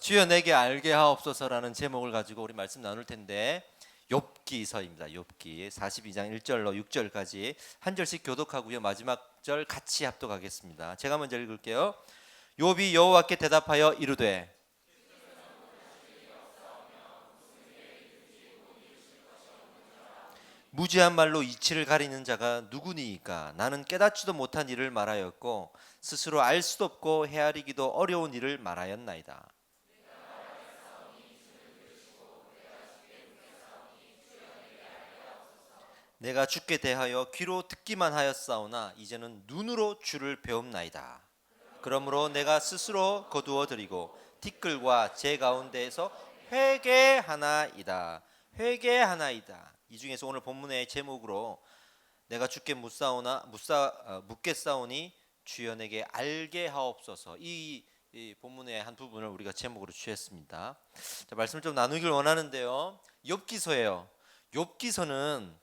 주여 내게 알게 하옵소서라는 제목을 가지고 우리 말씀 나눌 텐데, 욥기서입니다. 욥기 42장 1절로 6절까지 한 절씩 교독하고요, 마지막 절 같이 합독하겠습니다. 제가 먼저 읽을게요. 욥이 여호와께 대답하여 이르되, 무지한 말로 이치를 가리는 자가 누구니이까? 나는 깨닫지도 못한 일을 말하였고 스스로 알 수도 없고 헤아리기도 어려운 일을 말하였나이다. 내가 주께 대하여 귀로 듣기만 하였사오나 이제는 눈으로 주를 배움나이다. 그러므로 내가 스스로 거두어 드리고 티끌과 제 가운데에서 회개하나이다. 회개하나이다. 이 중에서 오늘 본문의 제목으로 내가 주께 묻겠사오니 주여 내게 알게 하옵소서, 이 본문의 한 부분을 우리가 제목으로 취했습니다. 자, 말씀을 좀 나누길 원하는데요, 욥기서예요. 욥기서는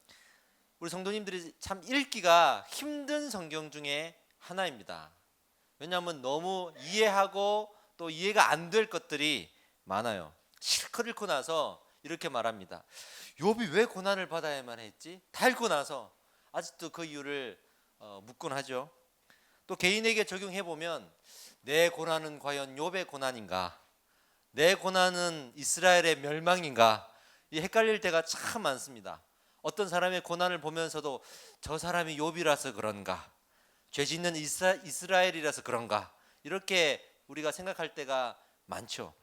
우리 성도님들이 참 읽기가 힘든 성경 중에 하나입니다. 왜냐하면 너무 이해하고 또 이해가 안 될 것들이 많아요. 실컷 읽고 나서 이렇게 말합니다. 욥이 왜 고난을 받아야만 했지? 다 읽고 나서 아직도 그 이유를 묻곤 하죠. 또 개인에게 적용해 보면, 내 고난은 과연 욥의 고난인가? 내 고난은 이스라엘의 멸망인가? 이 헷갈릴 때가 참 많습니다. 어떤 사람의 고난을 보면서도 저 사람이 욥이라서 그런가? 죄 짓는 이스라엘이라서 그런가? 이렇게 우리가 생각할 때가 많죠.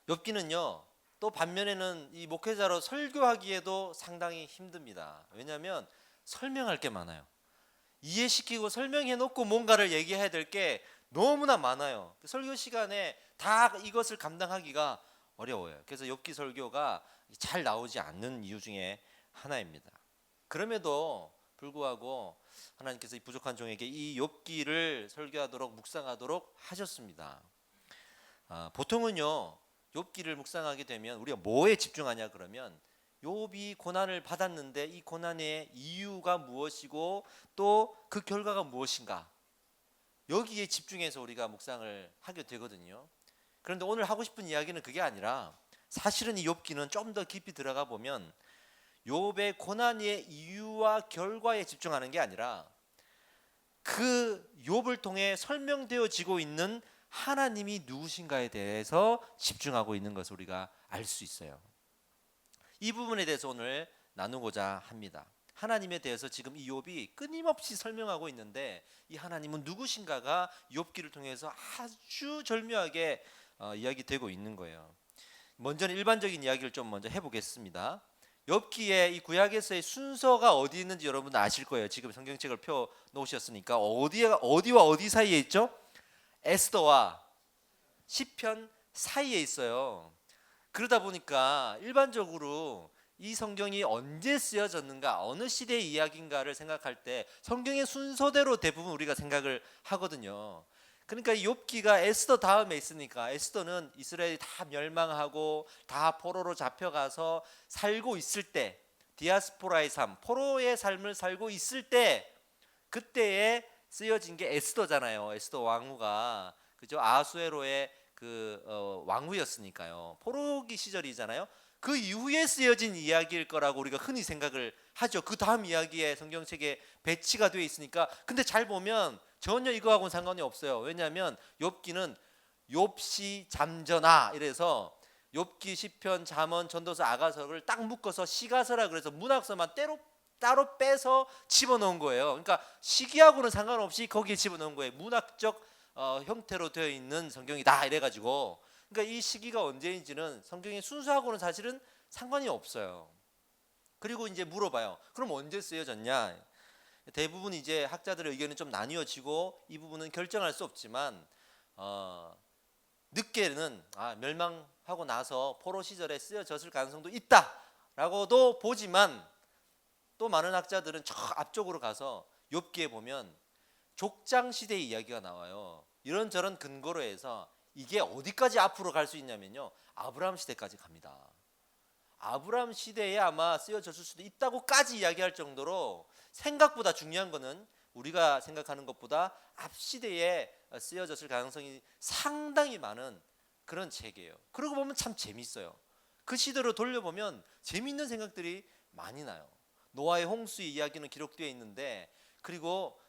욥기는요, 또 반면에는 이 목회자로 설교하기에도 상당히 힘듭니다. 왜냐하면 설명할 게 많아요. 이해시키고 설명해 놓고 뭔가를 얘기해야 될 게 너무나 많아요. 설교 시간에 다 이것을 감당하기가 어려워요. 그래서 욥기 설교가 잘 나오지 않는 이유 중에 하나입니다. 그럼에도 불구하고 하나님께서 이 부족한 종에게 이 욥기를 설교하도록 묵상하도록 하셨습니다. 보통은요, 욥기를 묵상하게 되면 우리가 뭐에 집중하냐 그러면, 욥이 고난을 받았는데 이 고난의 이유가 무엇이고 또 그 결과가 무엇인가, 여기에 집중해서 우리가 묵상을 하게 되거든요. 그런데 오늘 하고 싶은 이야기는 그게 아니라, 사실은 이 욥기는 좀 더 깊이 들어가 보면 욥의 고난의 이유와 결과에 집중하는 게 아니라 그 욥을 통해 설명되어지고 있는 하나님이 누구신가에 대해서 집중하고 있는 것을 우리가 알 수 있어요. 이 부분에 대해서 오늘 나누고자 합니다. 하나님에 대해서 지금 이 욥이 끊임없이 설명하고 있는데, 이 하나님은 누구신가가 욥기를 통해서 아주 절묘하게 이야기되고 있는 거예요. 먼저는 일반적인 이야기를 좀 먼저 해보겠습니다. 욥기에 이 구약에서의 순서가 어디 있는지 여러분 아실 거예요. 지금 성경책을 펴 놓으셨으니까 어디와 어디 사이에 있죠? 에스더와 시편 사이에 있어요. 그러다 보니까 일반적으로 이 성경이 언제 쓰여졌는가, 어느 시대의 이야기인가를 생각할 때 성경의 순서대로 대부분 우리가 생각을 하거든요. 그러니까 이 욥기가 에스더 다음에 있으니까, 에스더는 이스라엘이 다 멸망하고 다 포로로 잡혀가서 살고 있을 때, 디아스포라의 삶, 포로의 삶을 살고 있을 때, 그때에 쓰여진 게 에스더잖아요. 에스더 왕후가, 그죠? 아수에로의 왕후였으니까요. 포로기 시절이잖아요. 그 이후에 쓰여진 이야기일 거라고 우리가 흔히 생각을 하죠. 그 다음 이야기에 성경책에 배치가 되어 있으니까. 근데 잘 보면 전혀 이거하고는 상관이 없어요. 왜냐하면 욥기는 욥시 잠전하 이래서 욥기, 시편, 잠언, 전도서, 아가서를 딱 묶어서 시가서라 그래서 문학서만 따로 빼서 집어넣은 거예요. 그러니까 시기하고는 상관없이 거기에 집어넣은 거예요. 문학적 형태로 되어 있는 성경이다 이래가지고. 그러니까 이 시기가 언제인지는 성경의 순서하고는 사실은 상관이 없어요. 그리고 이제 물어봐요. 그럼 언제 쓰여졌냐? 대부분 이제 학자들의 의견은 좀 나뉘어지고 이 부분은 결정할 수 없지만, 늦게는 멸망하고 나서 포로 시절에 쓰여졌을 가능성도 있다라고도 보지만, 또 많은 학자들은 저 앞쪽으로 가서 욥기에 보면 족장 시대의 이야기가 나와요. 이런저런 근거로 해서 이게 어디까지 앞으로 갈 수 있냐면요, 아브라함 시대까지 갑니다. 아브라함 시대에 아마 쓰여졌을 수도 있다고까지 이야기할 정도로, 생각보다 중요한 거는 우리가 생각하는 것보다 앞 시대에 쓰여졌을 가능성이 상당히 많은 그런 책이에요. 그러고 보면 참 재밌어요. 그 시대로 돌려보면 재미있는 생각들이 많이 나요. 노아의 홍수의 이야기는 기록되어 있는데, 그리고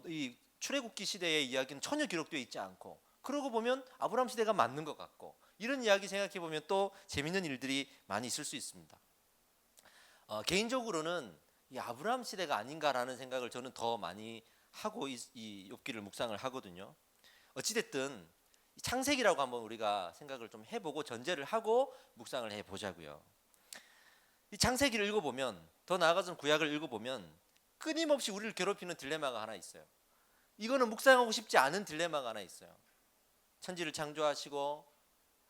이 출애굽기 시대의 이야기는 전혀 기록되어 있지 않고, 그러고 보면 아브라함 시대가 맞는 것 같고, 이런 이야기 생각해 보면 또 재미있는 일들이 많이 있을 수 있습니다. 개인적으로는 이 아브라함 시대가 아닌가라는 생각을 저는 더 많이 하고 이 욥기를 묵상을 하거든요. 어찌됐든 창세기라고 한번 우리가 생각을 좀 해보고 전제를 하고 묵상을 해보자고요. 이 창세기를 읽어보면, 더 나아가서 구약을 읽어보면 끊임없이 우리를 괴롭히는 딜레마가 하나 있어요. 이거는 묵상하고 싶지 않은 딜레마가 하나 있어요. 천지를 창조하시고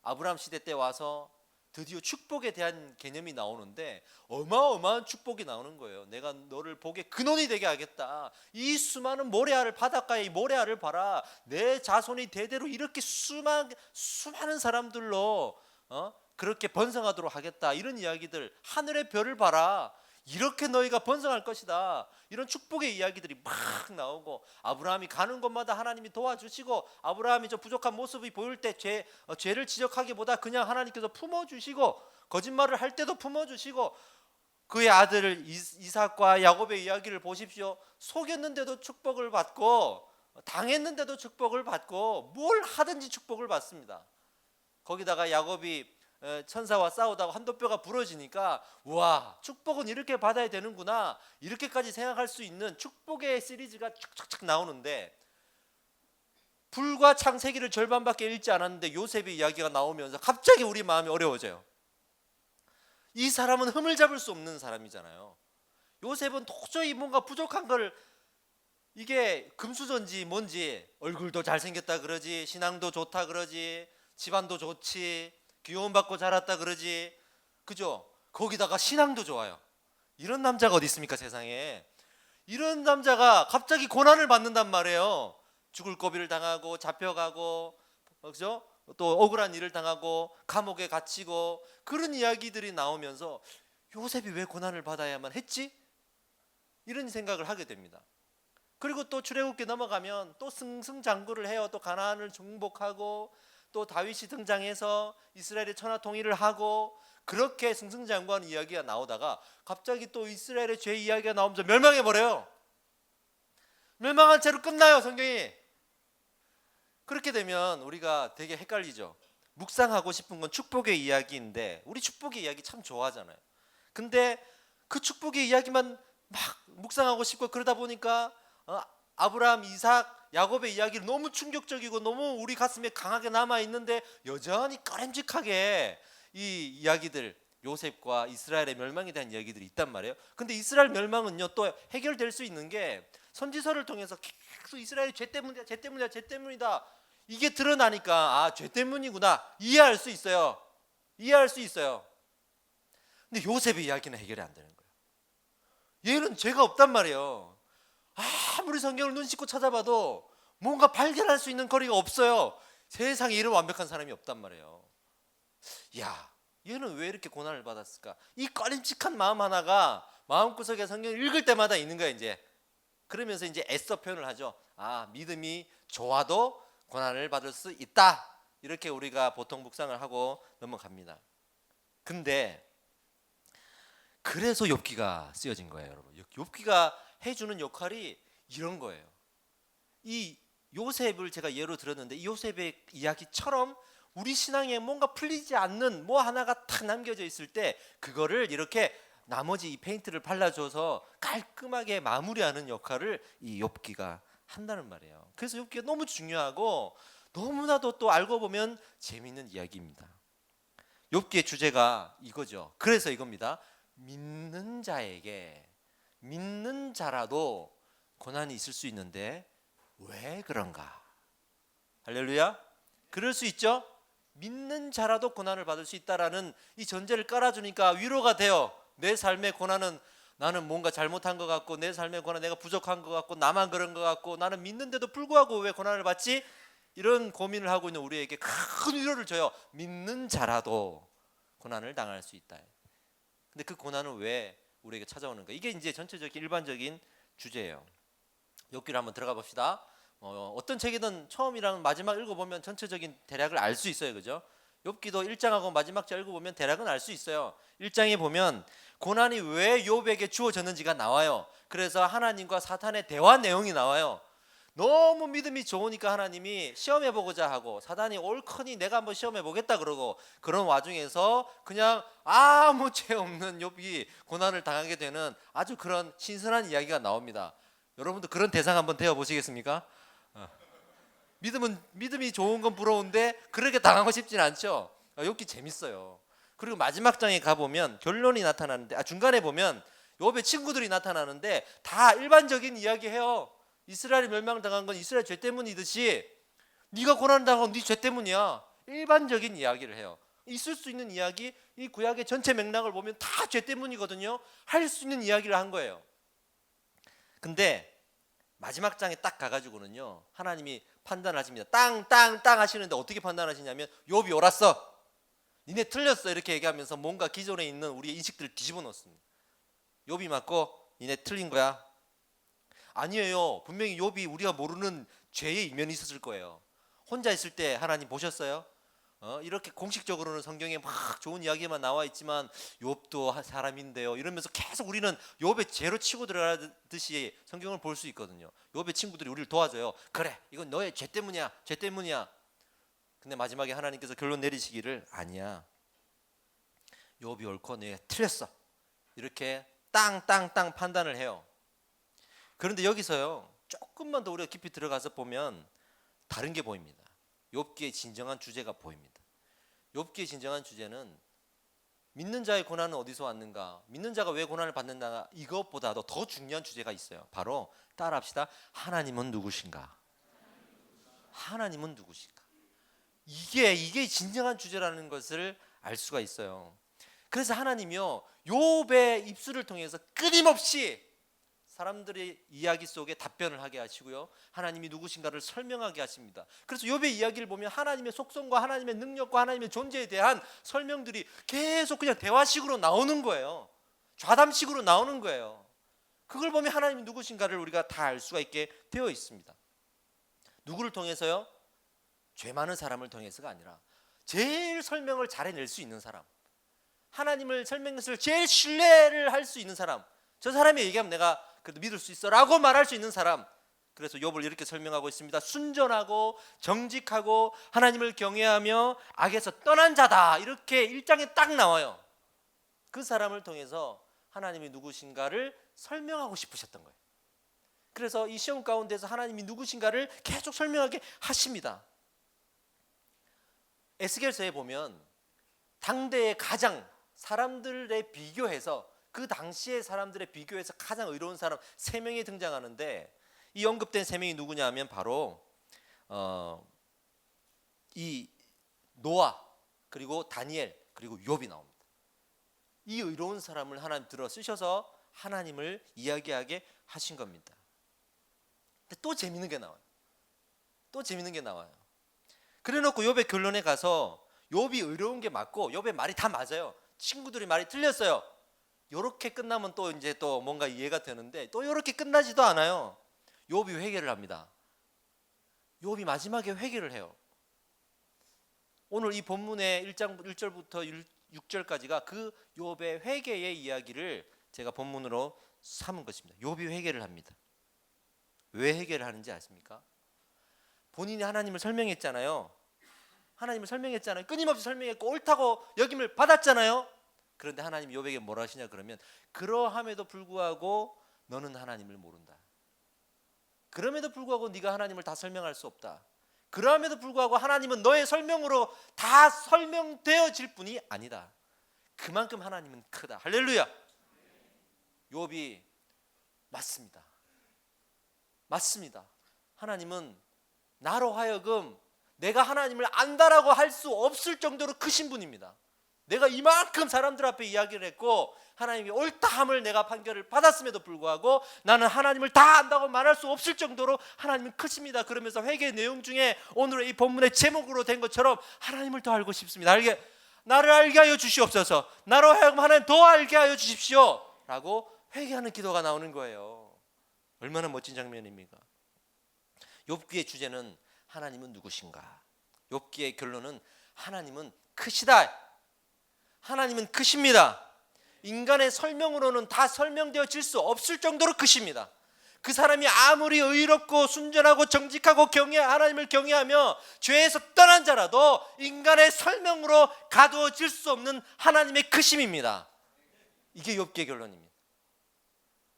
아브라함 시대 때 와서 드디어 축복에 대한 개념이 나오는데 어마어마한 축복이 나오는 거예요. 내가 너를 복의 근원이 되게 하겠다. 이 수많은 모래알을, 바닷가의 모래알을 봐라. 내 자손이 대대로 이렇게 수많은 사람들로 그렇게 번성하도록 하겠다. 이런 이야기들, 하늘의 별을 봐라. 이렇게 너희가 번성할 것이다. 이런 축복의 이야기들이 막 나오고, 아브라함이 가는 곳마다 하나님이 도와주시고, 아브라함이 저 부족한 모습이 보일 때 죄를 지적하기보다 그냥 하나님께서 품어주시고, 거짓말을 할 때도 품어주시고, 그의 아들 이삭과 야곱의 이야기를 보십시오. 속였는데도 축복을 받고, 당했는데도 축복을 받고, 뭘 하든지 축복을 받습니다. 거기다가 야곱이 천사와 싸우다가 한도뼈가 부러지니까, 와, 축복은 이렇게 받아야 되는구나, 이렇게까지 생각할 수 있는 축복의 시리즈가 착착착 나오는데, 불과 창세기를 절반밖에 읽지 않았는데 요셉의 이야기가 나오면서 갑자기 우리 마음이 어려워져요. 이 사람은 흠을 잡을 수 없는 사람이잖아요. 요셉은 도저히 뭔가 부족한 걸, 이게 금수저인지 뭔지, 얼굴도 잘생겼다 그러지, 신앙도 좋다 그러지, 집안도 좋지, 귀여움받고 자랐다 그러지, 그죠? 거기다가 신앙도 좋아요. 이런 남자가 어디 있습니까, 세상에. 이런 남자가 갑자기 고난을 받는단 말이에요. 죽을 고비를 당하고 잡혀가고, 그죠? 또 억울한 일을 당하고 감옥에 갇히고, 그런 이야기들이 나오면서 요셉이 왜 고난을 받아야만 했지? 이런 생각을 하게 됩니다. 그리고 또 출애굽기 넘어가면 또 승승장구를 해요. 또 가나안을 정복하고, 또 다윗이 등장해서 이스라엘의 천하 통일을 하고, 그렇게 승승장구하는 이야기가 나오다가 갑자기 또 이스라엘의 죄 이야기가 나오면서 멸망해버려요. 멸망한 채로 끝나요, 성경이. 그렇게 되면 우리가 되게 헷갈리죠. 묵상하고 싶은 건 축복의 이야기인데, 우리 축복의 이야기 참 좋아하잖아요. 근데 그 축복의 이야기만 막 묵상하고 싶고, 그러다 보니까 아브라함, 이삭, 야곱의 이야기를 너무 충격적이고 너무 우리 가슴에 강하게 남아있는데, 여전히 꺼림직하게 이 이야기들, 요셉과 이스라엘의 멸망에 대한 이야기들이 있단 말이에요. 근데 이스라엘 멸망은요, 또 해결될 수 있는 게 선지서를 통해서 계속 이스라엘이 죄 때문이다, 죄 때문이다, 죄 때문이다, 이게 드러나니까, 아, 죄 때문이구나, 이해할 수 있어요. 이해할 수 있어요. 근데 요셉의 이야기는 해결이 안 되는 거예요. 얘는 죄가 없단 말이에요. 아무리 성경을 눈 씻고 찾아봐도 뭔가 발견할 수 있는 거리가 없어요. 세상에 이런 완벽한 사람이 없단 말이에요. 야, 얘는 왜 이렇게 고난을 받았을까? 이 꺼림칙한 마음 하나가 마음구석에 성경을 읽을 때마다 있는 거야, 이제. 그러면서 이제 애써 표현을 하죠. 아, 믿음이 좋아도 고난을 받을 수 있다. 이렇게 우리가 보통 묵상을 하고 넘어갑니다. 근데 그래서 욥기가 쓰여진 거예요, 여러분. 욥기가 해주는 역할이 이런 거예요. 이 요셉을 제가 예로 들었는데, 이 요셉의 이야기처럼 우리 신앙에 뭔가 풀리지 않는 뭐 하나가 탁 남겨져 있을 때, 그거를 이렇게 나머지 이 페인트를 발라줘서 깔끔하게 마무리하는 역할을 이 욥기가 한다는 말이에요. 그래서 욥기가 너무 중요하고 너무나도 또 알고 보면 재미있는 이야기입니다. 욥기의 주제가 이거죠. 그래서 이겁니다. 믿는 자에게, 믿는 자라도 고난이 있을 수 있는데 왜 그런가? 할렐루야. 그럴 수 있죠. 믿는 자라도 고난을 받을 수 있다라는 이 전제를 깔아주니까 위로가 돼요. 내 삶의 고난은, 나는 뭔가 잘못한 것 같고, 내 삶의 고난 내가 부족한 것 같고, 나만 그런 것 같고, 나는 믿는데도 불구하고 왜 고난을 받지? 이런 고민을 하고 있는 우리에게 큰 위로를 줘요. 믿는 자라도 고난을 당할 수 있다. 근데 그 고난은 왜 우리에게 찾아오는가? 이게 이제 전체적인 일반적인 주제예요. 욥기를 한번 들어가 봅시다. 어떤 책이든 처음이랑 마지막 읽어보면 전체적인 대략을 알 수 있어요. 그죠? 욥기도 1장하고 마지막 장 읽어보면 대략은 알 수 있어요. 1장에 보면 고난이 왜 욥에게 주어졌는지가 나와요. 그래서 하나님과 사탄의 대화 내용이 나와요. 너무 믿음이 좋으니까 하나님이 시험해보고자 하고, 사단이 옳거니 내가 한번 시험해보겠다 그러고, 그런 와중에서 그냥 아무 죄 없는 욥이 고난을 당하게 되는 아주 그런 신선한 이야기가 나옵니다. 여러분도 그런 대상 한번 되어보시겠습니까? 믿음이 좋은 건 부러운데 그렇게 당하고 싶진 않죠. 욥기 재밌어요. 그리고 마지막 장에 가보면 결론이 나타나는데, 중간에 보면 욥의 친구들이 나타나는데 다 일반적인 이야기해요. 이스라엘이 멸망당한 건 이스라엘 죄 때문이듯이 네가 고난당한 건 네 죄 때문이야. 일반적인 이야기를 해요. 있을 수 있는 이야기, 이 구약의 전체 맥락을 보면 다 죄 때문이거든요. 할 수 있는 이야기를 한 거예요. 근데 마지막 장에 딱 가가지고는요, 하나님이 판단하십니다. 땅 하시는데 어떻게 판단하시냐면, 욥이 옳았어, 니네 틀렸어, 이렇게 얘기하면서 뭔가 기존에 있는 우리의 인식들을 뒤집어 놓습니다. 욥이 맞고 니네 틀린 거야. 아니에요. 분명히 욥이 우리가 모르는 죄의 이면이 있었을 거예요. 혼자 있을 때 하나님 보셨어요? 이렇게 공식적으로는 성경에 막 좋은 이야기만 나와 있지만 욥도 사람인데요, 이러면서 계속 우리는 욥의 죄로 치고 들어가듯이 성경을 볼 수 있거든요. 욥의 친구들이 우리를 도와줘요. 그래, 이건 너의 죄 때문이야, 죄 때문이야. 근데 마지막에 하나님께서 결론 내리시기를, 아니야, 욥이 옳고 네 틀렸어, 이렇게 땅 판단을 해요. 그런데 여기서요, 조금만 더 우리가 깊이 들어가서 보면 다른 게 보입니다. 욥기의 진정한 주제가 보입니다. 욥기의 진정한 주제는 믿는 자의 고난은 어디서 왔는가, 믿는 자가 왜 고난을 받는가, 이것보다도 더 중요한 주제가 있어요. 바로 따라합시다. 하나님은 누구신가? 하나님은 누구신가? 이게 진정한 주제라는 것을 알 수가 있어요. 그래서 하나님이요, 욥의 입술을 통해서 끊임없이 사람들의 이야기 속에 답변을 하게 하시고요, 하나님이 누구신가를 설명하게 하십니다. 그래서 욥의 이야기를 보면 하나님의 속성과 하나님의 능력과 하나님의 존재에 대한 설명들이 계속 그냥 대화식으로 나오는 거예요. 좌담식으로 나오는 거예요. 그걸 보면 하나님이 누구신가를 우리가 다 알 수가 있게 되어 있습니다. 누구를 통해서요? 죄 많은 사람을 통해서가 아니라 제일 설명을 잘 해낼 수 있는 사람, 하나님을 설명해서 제일 신뢰를 할 수 있는 사람, 저 사람이 얘기하면 내가 그래도 믿을 수 있어 라고 말할 수 있는 사람. 그래서 욥을 이렇게 설명하고 있습니다. 순전하고 정직하고 하나님을 경외하며 악에서 떠난 자다, 이렇게 1장에 딱 나와요. 그 사람을 통해서 하나님이 누구신가를 설명하고 싶으셨던 거예요. 그래서 이 시험 가운데서 하나님이 누구신가를 계속 설명하게 하십니다. 에스겔서에 보면 당대의 가장 사람들에 비교해서, 그 당시의 사람들에 비교해서 가장 의로운 사람 3명이 등장하는데, 이 언급된 3명이 누구냐 하면 바로 이 노아, 그리고 다니엘, 그리고 욥이 나옵니다. 이 의로운 사람을 하나님 들어 쓰셔서 하나님을 이야기하게 하신 겁니다. 근데 또 재밌는 게 나와요. 그래놓고 욥의 결론에 가서 욥이 의로운 게 맞고 욥의 말이 다 맞아요, 친구들이 말이 틀렸어요, 이렇게 끝나면 또 이제 또 뭔가 이해가 되는데, 또 이렇게 끝나지도 않아요. 욥이 회개를 합니다. 욥이 마지막에 회개를 해요. 오늘 이 본문의 1장 1절부터 6절까지가 그 욥의 회개의 이야기를 제가 본문으로 삼은 것입니다. 욥이 회개를 합니다. 왜 회개를 하는지 아십니까? 본인이 하나님을 설명했잖아요. 끊임없이 설명했고 옳다고 여김을 받았잖아요. 그런데 하나님이 욥에게 뭐라 하시냐 그러면, 그러함에도 불구하고 너는 하나님을 모른다. 그럼에도 불구하고 네가 하나님을 다 설명할 수 없다. 그럼에도 불구하고 하나님은 너의 설명으로 다 설명되어질 뿐이 아니다. 그만큼 하나님은 크다. 할렐루야. 욥이 맞습니다. 하나님은 나로 하여금 내가 하나님을 안다라고 할 수 없을 정도로 크신 분입니다. 내가 이만큼 사람들 앞에 이야기를 했고 하나님이 옳다함을 내가 판결을 받았음에도 불구하고 나는 하나님을 다 안다고 말할 수 없을 정도로 하나님은 크십니다. 그러면서 회개 내용 중에 오늘의 이 본문의 제목으로 된 것처럼 하나님을 더 알고 싶습니다. 나를 알게 하여 주시옵소서. 나로 하여금 하나님 더 알게 하여 주십시오 라고 회개하는 기도가 나오는 거예요. 얼마나 멋진 장면입니까? 욥기의 주제는 하나님은 누구신가? 욥기의 결론은 하나님은 크시다. 하나님은 크십니다. 인간의 설명으로는 다 설명되어질 수 없을 정도로 크십니다. 그 사람이 아무리 의롭고 순전하고 정직하고 하나님을 경외하며 죄에서 떠난 자라도 인간의 설명으로 가두어질 수 없는 하나님의 크심입니다. 이게 욥기의 결론입니다.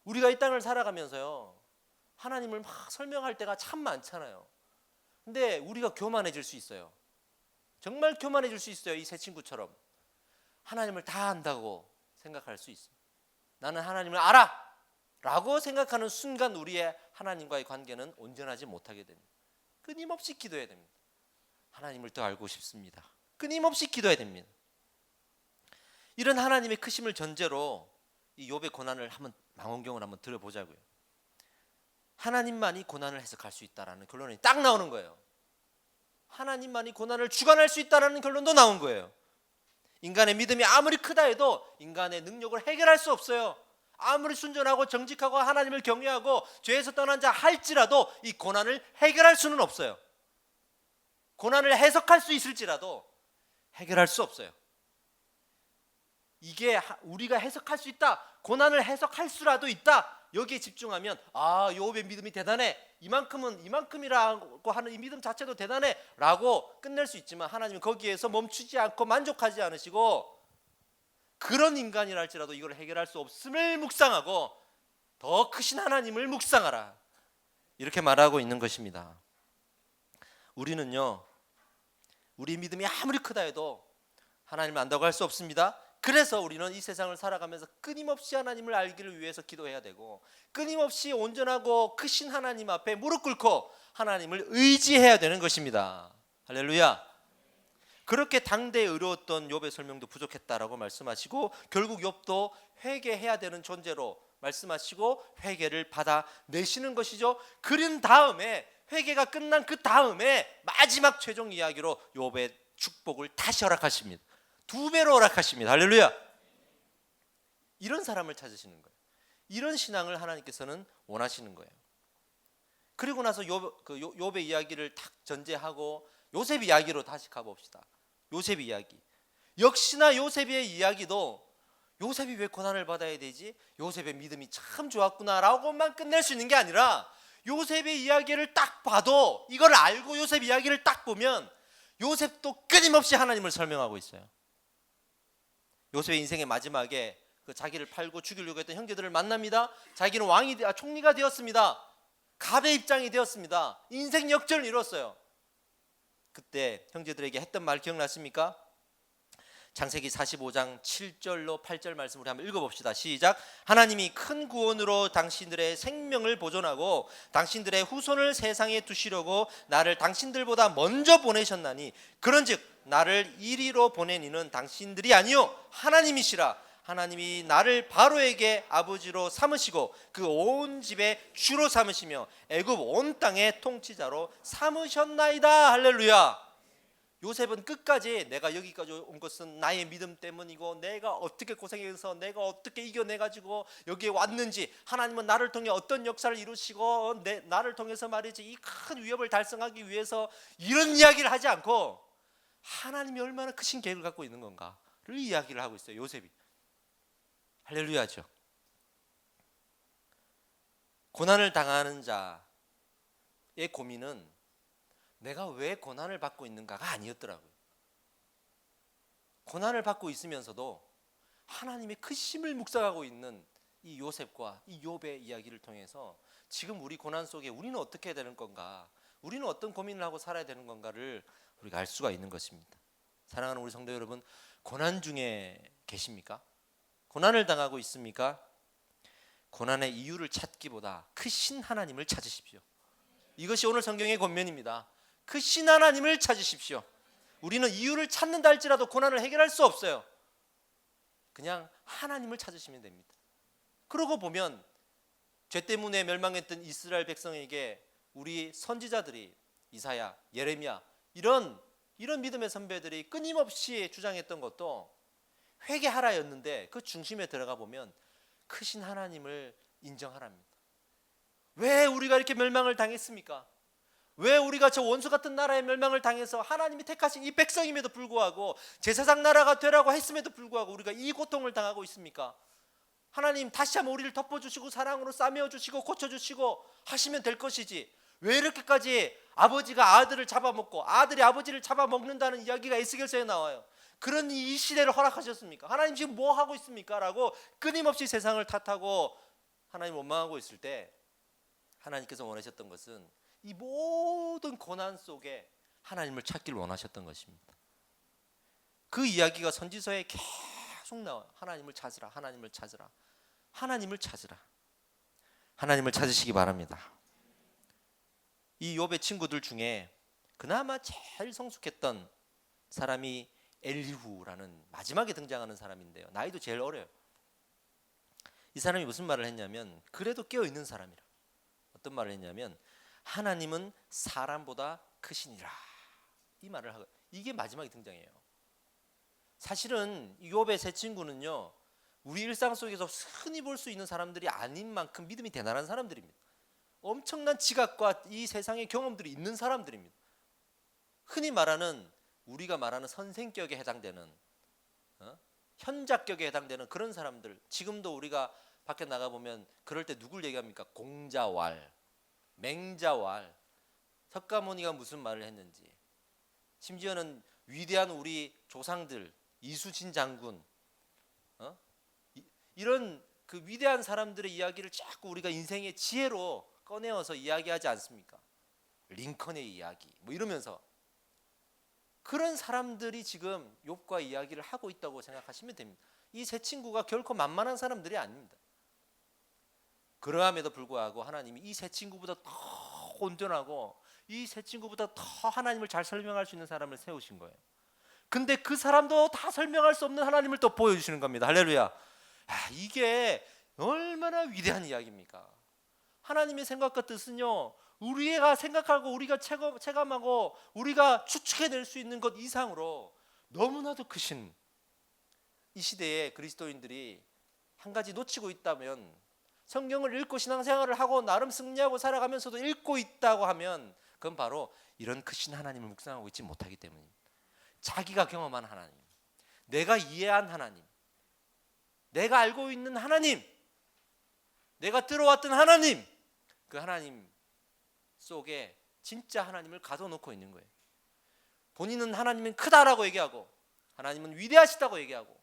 우리가 이 땅을 살아가면서요, 하나님을 막 설명할 때가 참 많잖아요. 근데 우리가 교만해질 수 있어요. 정말 교만해질 수 있어요. 이 세 친구처럼 하나님을 다 안다고 생각할 수 있어요. 나는 하나님을 알아 라고 생각하는 순간 우리의 하나님과의 관계는 온전하지 못하게 됩니다. 끊임없이 기도해야 됩니다. 하나님을 더 알고 싶습니다. 끊임없이 기도해야 됩니다. 이런 하나님의 크심을 전제로 이 욥의 고난을 한번, 망원경을 한번 들어보자고요. 하나님만이 고난을 해석할 수 있다라는 결론이 딱 나오는 거예요. 하나님만이 고난을 주관할 수 있다라는 결론도 나온 거예요. 인간의 믿음이 아무리 크다 해도 인간의 능력을 해결할 수 없어요. 아무리 순전하고 정직하고 하나님을 경외하고 죄에서 떠난 자 할지라도 이 고난을 해결할 수는 없어요. 고난을 해석할 수 있을지라도 해결할 수 없어요. 이게 우리가 해석할 수 있다, 고난을 해석할 수라도 있다, 여기에 집중하면 욥의 믿음이 대단해, 이만큼이라고 하는 이 믿음 자체도 대단해 라고 끝낼 수 있지만, 하나님은 거기에서 멈추지 않고 만족하지 않으시고 그런 인간이라 할지라도 이걸 해결할 수 없음을 묵상하고 더 크신 하나님을 묵상하라, 이렇게 말하고 있는 것입니다. 우리는요, 우리 믿음이 아무리 크다 해도 하나님을 안다고 할 수 없습니다. 그래서 우리는 이 세상을 살아가면서 끊임없이 하나님을 알기를 위해서 기도해야 되고, 끊임없이 온전하고 크신 하나님 앞에 무릎 꿇고 하나님을 의지해야 되는 것입니다. 할렐루야. 그렇게 당대에 의로웠던 욥의 설명도 부족했다라고 말씀하시고, 결국 욥도 회개해야 되는 존재로 말씀하시고 회개를 받아내시는 것이죠. 그런 다음에, 회개가 끝난 그 다음에 마지막 최종 이야기로 욥의 축복을 다시 허락하십니다. 2배로 허락하십니다. 할렐루야. 이런 사람을 찾으시는 거예요. 이런 신앙을 하나님께서는 원하시는 거예요. 그리고 나서 욥의 이야기를 딱 전제하고 요셉 이야기로 다시 가봅시다. 요셉 이야기. 역시나 요셉의 이야기도 요셉이 왜 고난을 받아야 되지? 요셉의 믿음이 참 좋았구나라고만 끝낼 수 있는 게 아니라, 요셉의 이야기를 딱 봐도, 이걸 알고 요셉 이야기를 딱 보면 요셉도 끊임없이 하나님을 설명하고 있어요. 요셉의 인생의 마지막에 자기를 팔고 죽이려고 했던 형제들을 만납니다. 자기는 총리가 되었습니다. 갑의 입장이 되었습니다. 인생 역전을 이뤘어요. 그때 형제들에게 했던 말 기억나십니까? 창세기 45장 7절로 8절 말씀 우리 한번 읽어봅시다. 시작. 하나님이 큰 구원으로 당신들의 생명을 보존하고 당신들의 후손을 세상에 두시려고 나를 당신들보다 먼저 보내셨나니, 그런즉 나를 이리로 보낸 이는 당신들이 아니요 하나님이시라. 하나님이 나를 바로에게 아버지로 삼으시고 그 온 집의 주로 삼으시며 애굽 온 땅의 통치자로 삼으셨나이다. 할렐루야. 요셉은 끝까지 내가 여기까지 온 것은 나의 믿음 때문이고, 내가 어떻게 고생해서 내가 어떻게 이겨내가지고 여기에 왔는지, 하나님은 나를 통해 어떤 역사를 이루시고 나를 통해서 말이지 이 큰 위협을 달성하기 위해서, 이런 이야기를 하지 않고 하나님이 얼마나 크신 계획을 갖고 있는 건가를 이야기를 하고 있어요, 요셉이. 할렐루야죠. 고난을 당하는 자의 고민은 내가 왜 고난을 받고 있는가가 아니었더라고요. 고난을 받고 있으면서도 하나님의 크심을 묵상하고 있는 이 요셉과 이 욥의 이야기를 통해서 지금 우리 고난 속에 우리는 어떻게 해야 되는 건가, 우리는 어떤 고민을 하고 살아야 되는 건가를 우리가 알 수가 있는 것입니다. 사랑하는 우리 성도 여러분, 고난 중에 계십니까? 고난을 당하고 있습니까? 고난의 이유를 찾기보다 크신 하나님을 찾으십시오. 이것이 오늘 성경의 권면입니다. 크신 하나님을 찾으십시오. 우리는 이유를 찾는다 할지라도 고난을 해결할 수 없어요. 그냥 하나님을 찾으시면 됩니다. 그러고 보면 죄 때문에 멸망했던 이스라엘 백성에게 우리 선지자들이, 이사야, 예레미야, 이런 믿음의 선배들이 끊임없이 주장했던 것도 회개하라였는데, 그 중심에 들어가 보면 크신 하나님을 인정하랍니다. 왜 우리가 이렇게 멸망을 당했습니까? 왜 우리가 저 원수 같은 나라의 멸망을 당해서 하나님이 택하신 이 백성임에도 불구하고 제사장 나라가 되라고 했음에도 불구하고 우리가 이 고통을 당하고 있습니까? 하나님 다시 한번 우리를 덮어주시고 사랑으로 싸매어주시고 고쳐주시고 하시면 될 것이지, 왜 이렇게까지 아버지가 아들을 잡아먹고 아들이 아버지를 잡아먹는다는 이야기가 에스겔서에 나와요. 그런 이 시대를 허락하셨습니까? 하나님 지금 뭐 하고 있습니까? 라고 끊임없이 세상을 탓하고 하나님 원망하고 있을 때 하나님께서 원하셨던 것은 이 모든 고난 속에 하나님을 찾기를 원하셨던 것입니다. 그 이야기가 선지서에 계속 나와요. 하나님을 찾으라, 하나님을 찾으라, 하나님을 찾으라. 하나님을 찾으시기 바랍니다. 이 욥의 친구들 중에 그나마 제일 성숙했던 사람이 엘리후라는 마지막에 등장하는 사람인데요, 나이도 제일 어려요. 이 사람이 무슨 말을 했냐면, 그래도 깨어있는 사람이라. 어떤 말을 했냐면, 하나님은 사람보다 크시니라, 이 말을 하고, 이게 마지막에 등장해요. 사실은 욥의 세 친구는요, 우리 일상 속에서 흔히 볼 수 있는 사람들이 아닌 만큼 믿음이 대단한 사람들입니다. 엄청난 지각과 이 세상의 경험들이 있는 사람들입니다. 흔히 말하는, 우리가 말하는 선생격에 해당되는, 현자격에 해당되는 그런 사람들. 지금도 우리가 밖에 나가보면 그럴 때 누굴 얘기합니까? 공자왈, 맹자왈. 석가모니가 무슨 말을 했는지, 심지어는 위대한 우리 조상들, 이수진 장군, 이런 그 위대한 사람들의 이야기를 자꾸 우리가 인생의 지혜로 꺼내어서 이야기하지 않습니까? 링컨의 이야기 뭐 이러면서. 그런 사람들이 지금 욥과 이야기를 하고 있다고 생각하시면 됩니다. 이 세 친구가 결코 만만한 사람들이 아닙니다. 그러함에도 불구하고 하나님이 이 세 친구보다 더 온전하고 이 세 친구보다 더 하나님을 잘 설명할 수 있는 사람을 세우신 거예요. 근데 그 사람도 다 설명할 수 없는 하나님을 또 보여주시는 겁니다. 할렐루야. 이게 얼마나 위대한 이야기입니까? 하나님의 생각과 뜻은요, 우리가 생각하고 우리가 체감하고 우리가 추측해낼 수 있는 것 이상으로 너무나도 크신, 이 시대에 그리스도인들이 한 가지 놓치고 있다면, 성경을 읽고 신앙생활을 하고 나름 승리하고 살아가면서도 읽고 있다고 하면 그건 바로 이런 크신 하나님을 묵상하고 있지 못하기 때문입니다. 자기가 경험한 하나님, 내가 이해한 하나님, 내가 알고 있는 하나님, 내가 들어왔던 하나님, 그 하나님 속에 진짜 하나님을 가둬놓고 있는 거예요. 본인은 하나님은 크다라고 얘기하고 하나님은 위대하시다고 얘기하고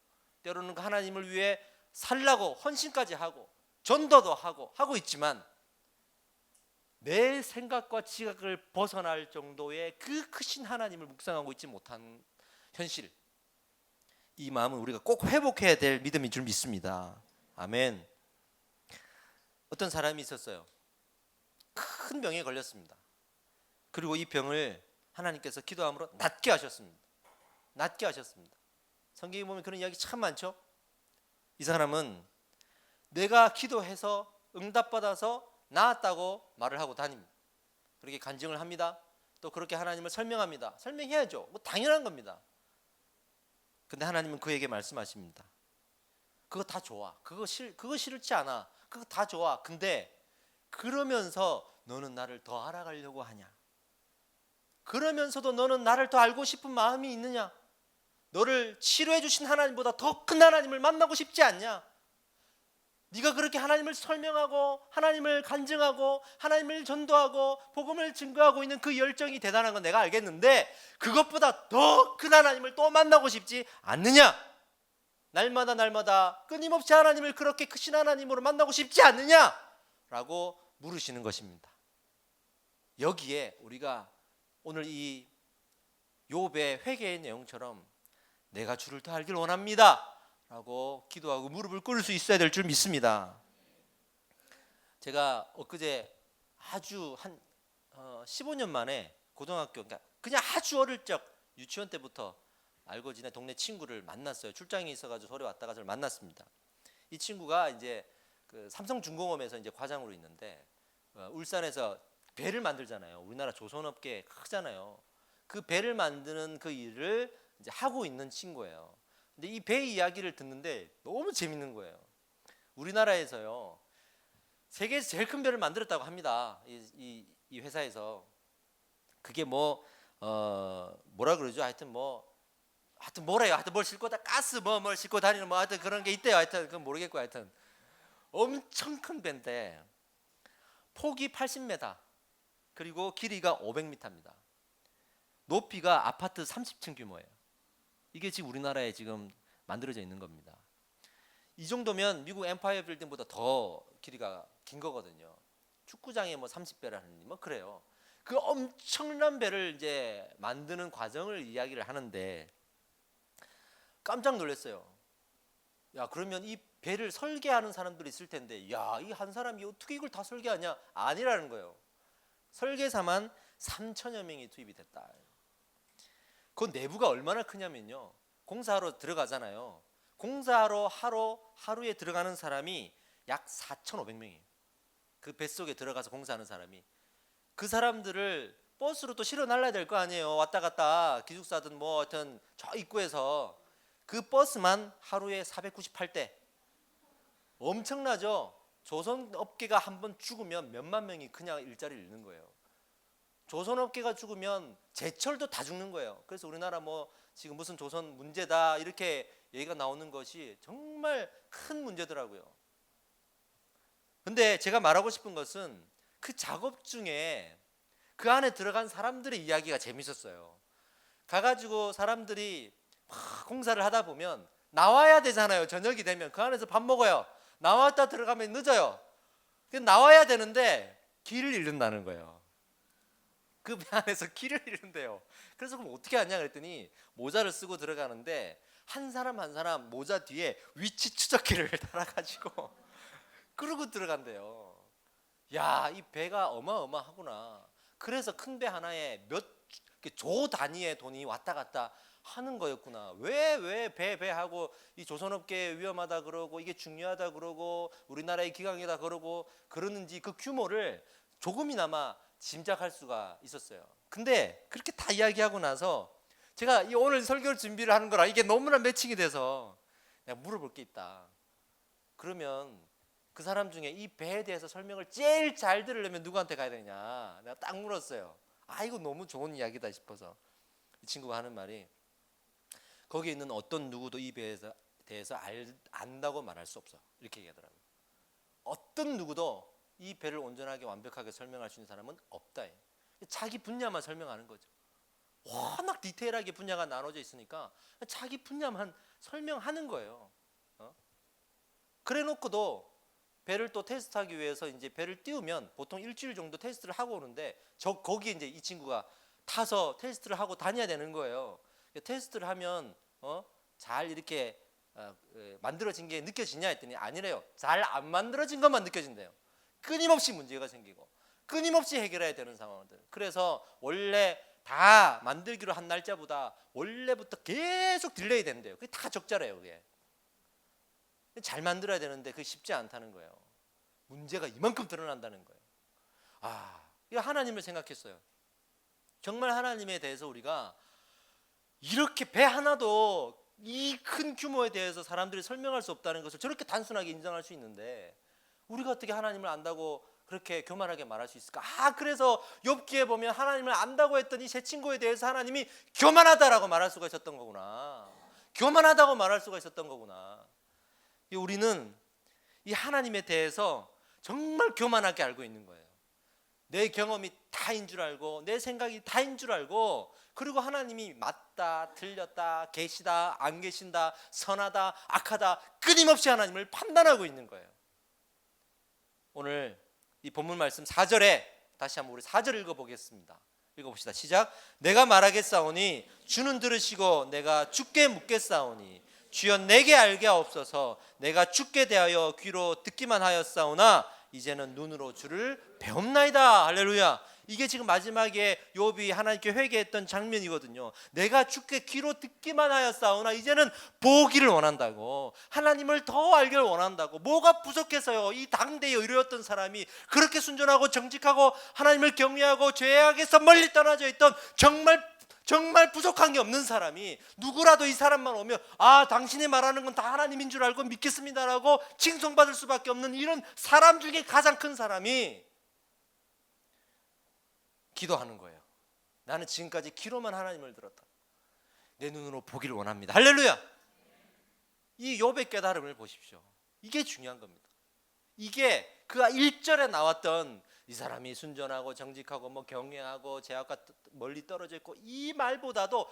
때로는 그 하나님을 위해 살라고 헌신까지 하고 전도도 하고 있지만 내 생각과 지각을 벗어날 정도의 그 크신 하나님을 묵상하고 있지 못한 현실, 이 마음은 우리가 꼭 회복해야 될 믿음인 줄 믿습니다. 아멘. 어떤 사람이 있었어요. 큰 병에 걸렸습니다. 그리고 이 병을 하나님께서 기도함으로 낫게 하셨습니다. 낫게 하셨습니다. 성경에 보면 그런 이야기 참 많죠. 이 사람은 내가 기도해서 응답받아서 나았다고 말을 하고 다닙니다. 그렇게 간증을 합니다. 또 그렇게 하나님을 설명합니다. 설명해야죠. 뭐 당연한 겁니다. 근데 하나님은 그에게 말씀하십니다. 그거 다 좋아. 그거 싫지 않아. 그거 다 좋아. 근데 그러면서 너는 나를 더 알아가려고 하냐? 그러면서도 너는 나를 더 알고 싶은 마음이 있느냐? 너를 치료해 주신 하나님보다 더 큰 하나님을 만나고 싶지 않냐? 네가 그렇게 하나님을 설명하고 하나님을 간증하고 하나님을 전도하고 복음을 증거하고 있는 그 열정이 대단한 건 내가 알겠는데 그것보다 더 큰 하나님을 또 만나고 싶지 않느냐? 날마다 끊임없이 하나님을 그렇게 크신 하나님으로 만나고 싶지 않느냐? 라고 물으시는 것입니다. 여기에 우리가 오늘 이 욥의 회개의 내용처럼 내가 주를 더 알길 원합니다 라고 기도하고 무릎을 꿇을 수 있어야 될 줄 믿습니다. 제가 엊그제 아주 한 15년 만에 고등학교, 그냥 아주 어릴 적 유치원 때부터 알고 지낸 동네 친구를 만났어요. 출장이 있어가지고 서울에 왔다가 저를 만났습니다. 이 친구가 이제 그 삼성중공업에서 이제 과장으로 있는데 울산에서 배를 만들잖아요. 우리나라 조선업계 크잖아요. 그 배를 만드는 그 일을 이제 하고 있는 친구예요. 근데 이 배 이야기를 듣는데 너무 재밌는 거예요. 우리나라에서요, 세계에서 제일 큰 배를 만들었다고 합니다. 이 회사에서. 그게 뭐라 그러죠? 하여튼 뭐래요? 하여튼 뭘 싣고 가스 뭘 싣고 다니는 하여튼 그런 게 있대요. 하여튼 그건 모르겠고 하여튼 엄청 큰 배인데 폭이 80m 그리고 길이가 500m입니다. 높이가 아파트 30층 규모예요. 이게 지금 우리나라에 지금 만들어져 있는 겁니다. 이 정도면 미국 엠파이어 빌딩보다 더 길이가 긴 거거든요. 축구장에 30배라는 그래요. 그 엄청난 배를 이제 만드는 과정을 이야기를 하는데 깜짝 놀랐어요. 야, 그러면 이 배를 설계하는 사람들이 있을 텐데, 야, 이 한 사람이 어떻게 이걸 다 설계하냐? 아니라는 거예요. 설계사만 3천여 명이 투입이 됐다. 그 내부가 얼마나 크냐면요. 공사하러 들어가잖아요. 공사하러 하루에 들어가는 사람이 약 4,500명이에요. 그 뱃속에 들어가서 공사하는 사람이. 그 사람들을 버스로 또 실어 날라야 될 거 아니에요. 왔다 갔다 기숙사든 하여튼 저 입구에서 그 버스만 하루에 498대. 엄청나죠? 조선업계가 한번 죽으면 몇만 명이 그냥 일자리를 잃는 거예요. 조선업계가 죽으면 제철도 다 죽는 거예요. 그래서 우리나라 지금 무슨 조선 문제다 이렇게 얘기가 나오는 것이 정말 큰 문제더라고요. 근데 제가 말하고 싶은 것은 그 작업 중에 그 안에 들어간 사람들의 이야기가 재밌었어요. 가가지고 사람들이 막 공사를 하다 보면 나와야 되잖아요. 저녁이 되면 그 안에서 밥 먹어요. 나왔다 들어가면 늦어요. 나와야 되는데 길을 잃는다는 거예요. 그 배 안에서 길을 잃는데요. 그래서 그럼 어떻게 하냐 그랬더니 모자를 쓰고 들어가는데 한 사람 한 사람 모자 뒤에 위치 추적기를 달아가지고 그러고 들어간대요. 야, 이 배가 어마어마하구나. 그래서 큰 배 하나에 몇 조 단위의 돈이 왔다 갔다 하는 거였구나. 왜 배하고 이 조선업계 위험하다 그러고 이게 중요하다 그러고 우리나라의 기강이다 그러고 그러는지 그 규모를 조금이나마 짐작할 수가 있었어요. 근데 그렇게 다 이야기하고 나서 제가 오늘 설교를 준비를 하는 거라 이게 너무나 매칭이 돼서 내가 물어볼 게 있다. 그러면 그 사람 중에 이 배에 대해서 설명을 제일 잘 들으려면 누구한테 가야 되냐? 내가 딱 물었어요. 이거 너무 좋은 이야기다 싶어서 이 친구가 하는 말이 거기에 있는 어떤 누구도 이 배에 대해서 안다고 말할 수 없어. 이렇게 얘기하더라고요. 어떤 누구도 이 배를 온전하게 완벽하게 설명할 수 있는 사람은 없다. 자기 분야만 설명하는 거죠. 워낙 디테일하게 분야가 나눠져 있으니까 자기 분야만 설명하는 거예요. 그래 놓고도 배를 또 테스트하기 위해서 이제 배를 띄우면 보통 일주일 정도 테스트를 하고 오는데 거기에 이제 이 친구가 타서 테스트를 하고 다녀야 되는 거예요. 테스트를 하면 잘 이렇게 만들어진 게 느껴지냐 했더니 아니래요. 잘 안 만들어진 것만 느껴진대요. 끊임없이 문제가 생기고 끊임없이 해결해야 되는 상황들. 그래서 원래 다 만들기로 한 날짜보다 원래부터 계속 딜레이 된대요. 그게 다 적자래요. 그게 잘 만들어야 되는데 그게 쉽지 않다는 거예요. 문제가 이만큼 드러난다는 거예요. 이거 하나님을 생각했어요. 정말 하나님에 대해서 우리가 이렇게 배 하나도 이 큰 규모에 대해서 사람들이 설명할 수 없다는 것을 저렇게 단순하게 인정할 수 있는데 우리가 어떻게 하나님을 안다고 그렇게 교만하게 말할 수 있을까? 그래서 욥기에 보면 하나님을 안다고 했더니 제 친구에 대해서 하나님이 교만하다라고 말할 수가 있었던 거구나. 교만하다고 말할 수가 있었던 거구나. 우리는 이 하나님에 대해서 정말 교만하게 알고 있는 거예요. 내 경험이 다인 줄 알고 내 생각이 다인 줄 알고 그리고 하나님이 맞다, 틀렸다, 계시다, 안 계신다, 선하다, 악하다 끊임없이 하나님을 판단하고 있는 거예요. 오늘 이 본문 말씀 4절에 다시 한번 우리 4절 읽어보겠습니다. 읽어봅시다. 시작. 내가 말하겠사오니 주는 들으시고 내가 주께 묻겠사오니 주여 내게 알게 하옵소서. 내가 주께 대하여 귀로 듣기만 하였사오나 이제는 눈으로 주를 배움나이다. 할렐루야. 이게 지금 마지막에 욥이 하나님께 회개했던 장면이거든요. 내가 주께 귀로 듣기만 하였사오나 이제는 보기를 원한다고, 하나님을 더 알기를 원한다고. 뭐가 부족해서요? 이 당대에 의로웠던 사람이 그렇게 순전하고 정직하고 하나님을 경외하고 죄악에서 멀리 떨어져 있던 정말 부족한 게 없는 사람이 누구라도 이 사람만 오면 당신이 말하는 건 다 하나님인 줄 알고 믿겠습니다라고 칭송받을 수밖에 없는 이런 사람 중에 가장 큰 사람이 기도하는 거예요. 나는 지금까지 귀로만 하나님을 들었다. 내 눈으로 보기를 원합니다. 할렐루야. 이 욥의 깨달음을 보십시오. 이게 중요한 겁니다. 이게 그 1절에 나왔던 이 사람이 순전하고 정직하고 뭐 경외하고 죄악과 멀리 떨어져 있고 이 말보다도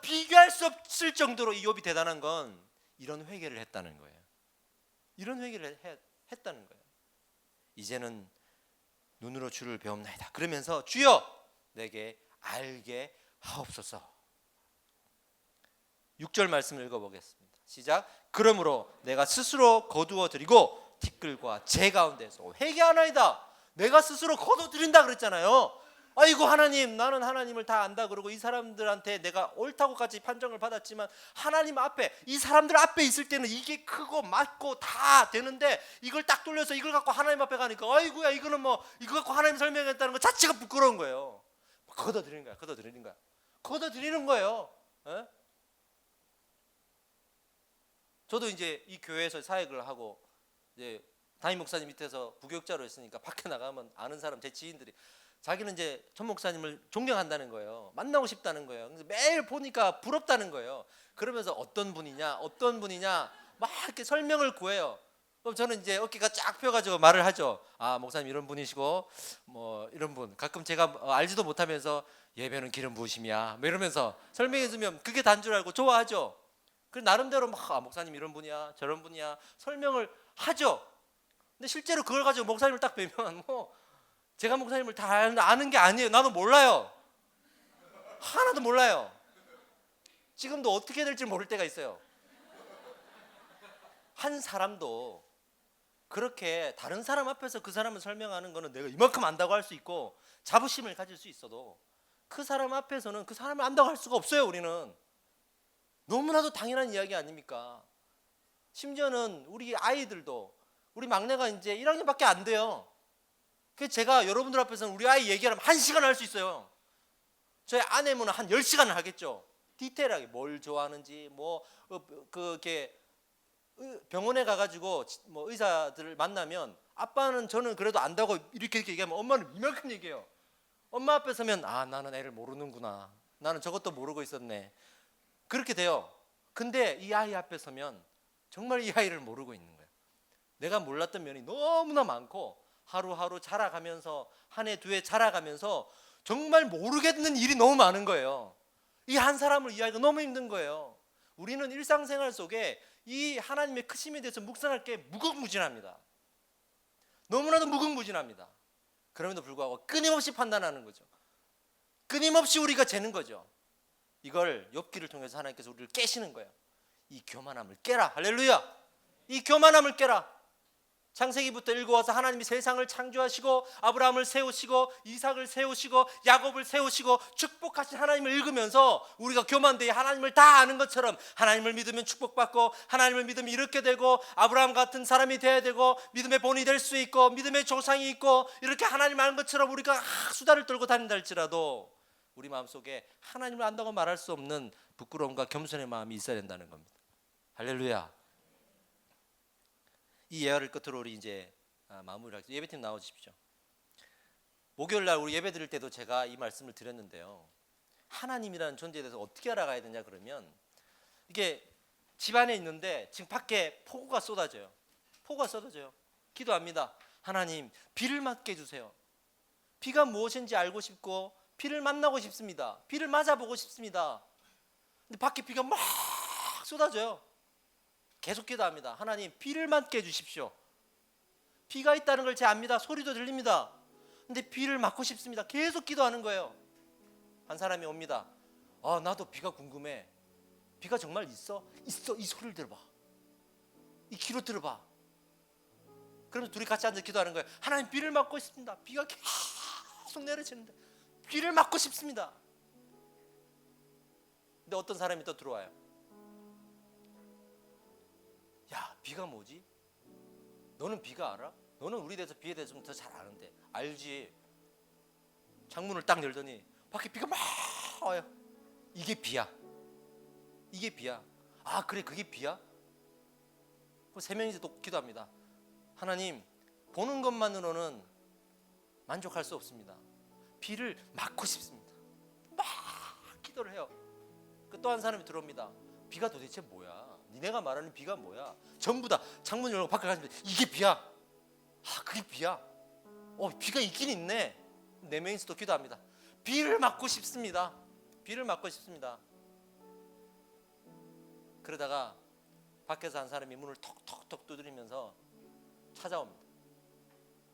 비교할 수 없을 정도로 이 욥이 대단한 건 이런 회개를 했다는 거예요. 이런 회개를 했다는 거예요. 이제는 눈으로 주를 배움나이다. 그러면서 주여 내게 알게 하옵소서. 6절 말씀을 읽어보겠습니다. 시작. 그러므로 내가 스스로 거두어 드리고 티끌과 재 가운데서 회개하나이다. 내가 스스로 거두어 드린다 그랬잖아요. 아이고 하나님, 나는 하나님을 다 안다 그러고 이 사람들한테 내가 옳다고까지 판정을 받았지만 하나님 앞에, 이 사람들 앞에 있을 때는 이게 크고 맞고 다 되는데 이걸 딱 돌려서 이걸 갖고 하나님 앞에 가니까 아이고야, 이거는 뭐 이거 갖고 하나님 설명했다는 것 자체가 부끄러운 거예요. 걷어들이는 거예요. 에? 저도 이제 이 교회에서 사역을 하고 이제 담임 목사님 밑에서 부교육자로 했으니까 밖에 나가면 아는 사람, 제 지인들이 자기는 이제 전 목사님을 존경한다는 거예요. 만나고 싶다는 거예요. 그래서 매일 보니까 부럽다는 거예요. 그러면서 어떤 분이냐 막 이렇게 설명을 구해요. 그럼 저는 이제 어깨가 쫙 펴가지고 말을 하죠. 아, 목사님 이런 분이시고 뭐 이런 분. 가끔 제가 알지도 못하면서 예배는 기름 부으심이야 뭐 이러면서 설명해주면 그게 단 줄 알고 좋아하죠. 그 나름대로 막 목사님 이런 분이야 저런 분이야 설명을 하죠. 근데 실제로 그걸 가지고 목사님을 딱 뵈면 뭐 제가 목사님을 다 아는 게 아니에요. 나도 몰라요. 하나도 몰라요. 지금도 어떻게 될지 모를 때가 있어요. 한 사람도 그렇게 다른 사람 앞에서 그 사람을 설명하는 거는 내가 이만큼 안다고 할 수 있고 자부심을 가질 수 있어도 그 사람 앞에서는 그 사람을 안다고 할 수가 없어요. 우리는 너무나도 당연한 이야기 아닙니까? 심지어는 우리 아이들도, 우리 막내가 이제 1학년밖에 안 돼요. 그래서 제가 여러분들 앞에서는 우리 아이 얘기하면 1시간 할 수 있어요. 저희 아내분은 한 10시간을 하겠죠. 디테일하게 뭘 좋아하는지 뭐 그렇게 병원에 가가지고 뭐 의사들을 만나면 아빠는 저는 그래도 안다고 이렇게 얘기하면 엄마는 이만큼 얘기해요. 엄마 앞에 서면 아, 나는 애를 모르는구나. 나는 저것도 모르고 있었네. 그렇게 돼요. 근데 이 아이 앞에 서면 정말 이 아이를 모르고 있는 거예요. 내가 몰랐던 면이 너무나 많고 하루하루 자라가면서 한 해 두 해 자라가면서 정말 모르겠는 일이 너무 많은 거예요. 이 한 사람을 이해하기가 너무 힘든 거예요. 우리는 일상생활 속에 이 하나님의 크심에 대해서 묵상할 게 무궁무진합니다. 너무나도 무궁무진합니다. 그럼에도 불구하고 끊임없이 판단하는 거죠. 끊임없이 우리가 재는 거죠. 이걸 욥기를 통해서 하나님께서 우리를 깨시는 거예요. 이 교만함을 깨라. 할렐루야. 이 교만함을 깨라. 창세기부터 읽어와서 하나님이 세상을 창조하시고 아브라함을 세우시고 이삭을 세우시고 야곱을 세우시고 축복하신 하나님을 읽으면서 우리가 교만되이 하나님을 다 아는 것처럼 하나님을 믿으면 축복받고 하나님을 믿으면 이렇게 되고 아브라함 같은 사람이 돼야 되고 믿음의 본이 될 수 있고 믿음의 조상이 있고 이렇게 하나님 아는 것처럼 우리가 수다를 떨고 다닌다 할지라도 우리 마음속에 하나님을 안다고 말할 수 없는 부끄러움과 겸손의 마음이 있어야 된다는 겁니다. 할렐루야. 이 예화를 끝으로 우리 이제 마무리하겠습니다. 예배팀 나와주십시오. 목요일날 우리 예배 드릴 때도 제가 이 말씀을 드렸는데요. 하나님이라는 존재에 대해서 어떻게 알아가야 되냐 그러면 이게 집 안에 있는데 지금 밖에 폭우가 쏟아져요. 기도합니다. 하나님, 비를 맞게 해주세요. 비가 무엇인지 알고 싶고 비를 만나고 싶습니다. 비를 맞아보고 싶습니다. 근데 밖에 비가 막 쏟아져요. 계속 기도합니다. 하나님, 비를 맞게 해주십시오. 비가 있다는 걸 제가 압니다. 소리도 들립니다. 근데 비를 맞고 싶습니다. 계속 기도하는 거예요. 한 사람이 옵니다. 아, 나도 비가 궁금해. 비가 정말 있어? 있어. 이 소리를 들어봐. 이 귀로 들어봐. 그러면 둘이 같이 앉아 기도하는 거예요. 하나님, 비를 맞고 싶습니다. 비가 계속 내려치는데 비를 맞고 싶습니다. 근데 어떤 사람이 또 들어와요. 야, 비가 뭐지? 너는 비가 알아? 너는 우리 대해서 비에 대해서 좀 더 잘 아는데. 알지. 창문을 딱 열더니 밖에 비가 막 와요. 이게 비야. 아, 그래, 그게 비야? 세 명이서 또 기도합니다. 하나님, 보는 것만으로는 만족할 수 없습니다. 비를 막고 싶습니다. 막 기도를 해요. 또 한 사람이 들어옵니다. 비가 도대체 뭐야? 니네가 말하는 비가 뭐야? 전부 다 창문 열고 밖에 가시면 이게 비야. 그게 비야. 비가 있긴 있네. 4명이서 또 기도합니다. 비를 막고 싶습니다. 비를 막고 싶습니다. 그러다가 밖에서 한 사람이 문을 톡톡톡 두드리면서 찾아옵니다.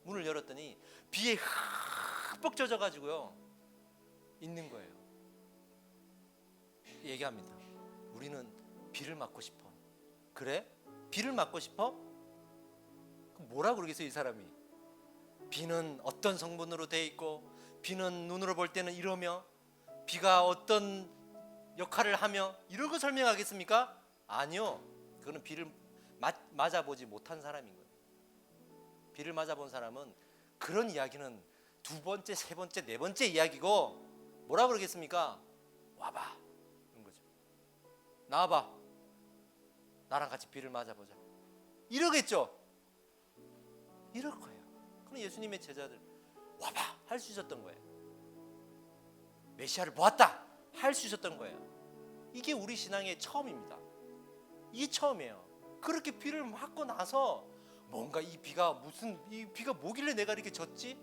문을 열었더니 비에 흠뻑 젖어가지고요 있는 거예요. 얘기합니다. 우리는 비를 맞고 싶어. 그래? 비를 맞고 싶어? 그럼 뭐라 그러겠어요, 이 사람이? 비는 어떤 성분으로 돼 있고, 비는 눈으로 볼 때는 이러며, 비가 어떤 역할을 하며, 이런 거 설명하겠습니까? 아니요. 그거는 비를 맞아보지 못한 사람인 거예요. 비를 맞아본 사람은 그런 이야기는 2번째, 3번째, 4번째 이야기고, 뭐라 그러겠습니까? 와봐. 이런 거죠. 나와봐. 나랑 같이 비를 맞아보자. 이러겠죠. 이럴 거예요. 그럼 예수님의 제자들 와봐 할 수 있었던 거예요. 메시아를 보았다 할 수 있었던 거예요. 이게 우리 신앙의 처음입니다. 이게 처음이에요. 그렇게 비를 맞고 나서 뭔가 이 비가 뭐길래 내가 이렇게 졌지?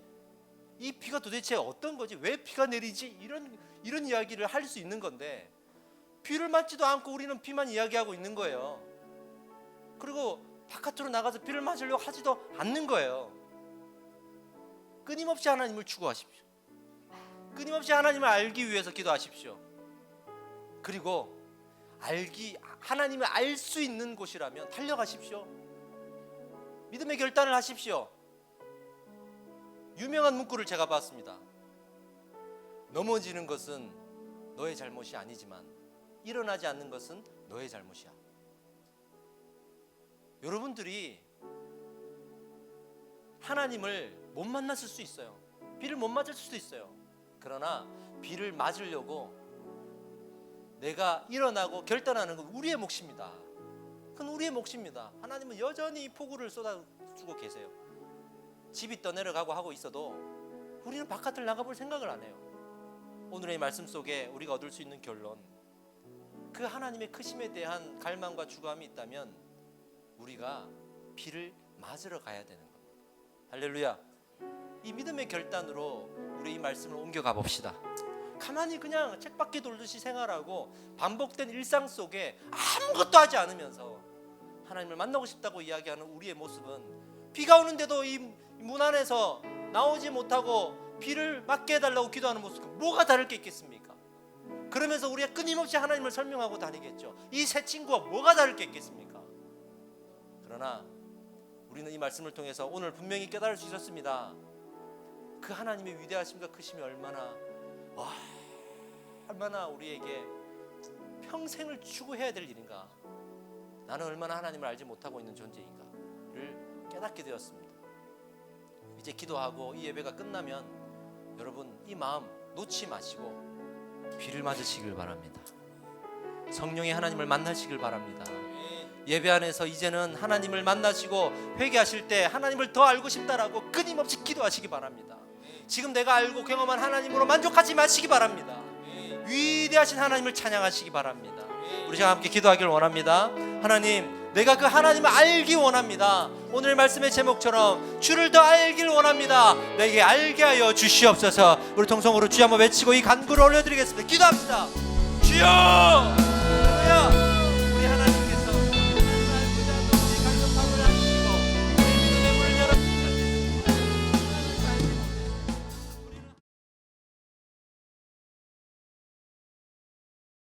이 비가 도대체 어떤 거지? 왜 비가 내리지? 이런 이야기를 할 수 있는 건데, 비를 맞지도 않고 우리는 비만 이야기하고 있는 거예요. 그리고 바깥으로 나가서 비를 맞으려고 하지도 않는 거예요. 끊임없이 하나님을 추구하십시오. 끊임없이 하나님을 알기 위해서 기도하십시오. 그리고 하나님을 알 수 있는 곳이라면 달려가십시오. 믿음의 결단을 하십시오. 유명한 문구를 제가 봤습니다. 넘어지는 것은 너의 잘못이 아니지만 일어나지 않는 것은 너의 잘못이야. 여러분들이 하나님을 못 만났을 수 있어요. 비를 못 맞을 수도 있어요. 그러나 비를 맞으려고 내가 일어나고 결단하는 건 우리의 몫입니다. 그건 우리의 몫입니다. 하나님은 여전히 폭우를 쏟아주고 계세요. 집이 떠내려가고 하고 있어도 우리는 바깥을 나가볼 생각을 안 해요. 오늘의 말씀 속에 우리가 얻을 수 있는 결론, 그 하나님의 크심에 대한 갈망과 주감이 있다면 우리가 비를 맞으러 가야 되는 겁니다. 할렐루야. 이 믿음의 결단으로 우리 이 말씀을 옮겨가 봅시다. 가만히 그냥 책밖에 돌듯이 생활하고 반복된 일상 속에 아무것도 하지 않으면서 하나님을 만나고 싶다고 이야기하는 우리의 모습은, 비가 오는데도 이 문 안에서 나오지 못하고 비를 맞게 해달라고 기도하는 모습과 뭐가 다를 게 있겠습니까? 그러면서 우리가 끊임없이 하나님을 설명하고 다니겠죠. 이 새 친구와 뭐가 다를 게 있겠습니까? 그러나 우리는 이 말씀을 통해서 오늘 분명히 깨달을 수 있었습니다. 그 하나님의 위대하심과 크심이 얼마나 우리에게 평생을 추구해야 될 일인가, 나는 얼마나 하나님을 알지 못하고 있는 존재인가를 깨닫게 되었습니다. 이제 기도하고 이 예배가 끝나면 여러분 이 마음 놓지 마시고 비를 맞으시길 바랍니다. 성령의 하나님을 만나시길 바랍니다. 예배 안에서 이제는 하나님을 만나시고 회개하실 때 하나님을 더 알고 싶다라고 끊임없이 기도하시기 바랍니다. 지금 내가 알고 경험한 하나님으로 만족하지 마시기 바랍니다. 위대하신 하나님을 찬양하시기 바랍니다. 우리 다 함께 기도하기를 원합니다. 하나님, 내가 그 하나님을 알기 원합니다. 오늘 말씀의 제목처럼 주를 더 알길 원합니다. 내게 알게 하여 주시옵소서. 우리 통성으로 주여 한번 외치고 이 간구를 올려드리겠습니다. 기도합시다. 주여!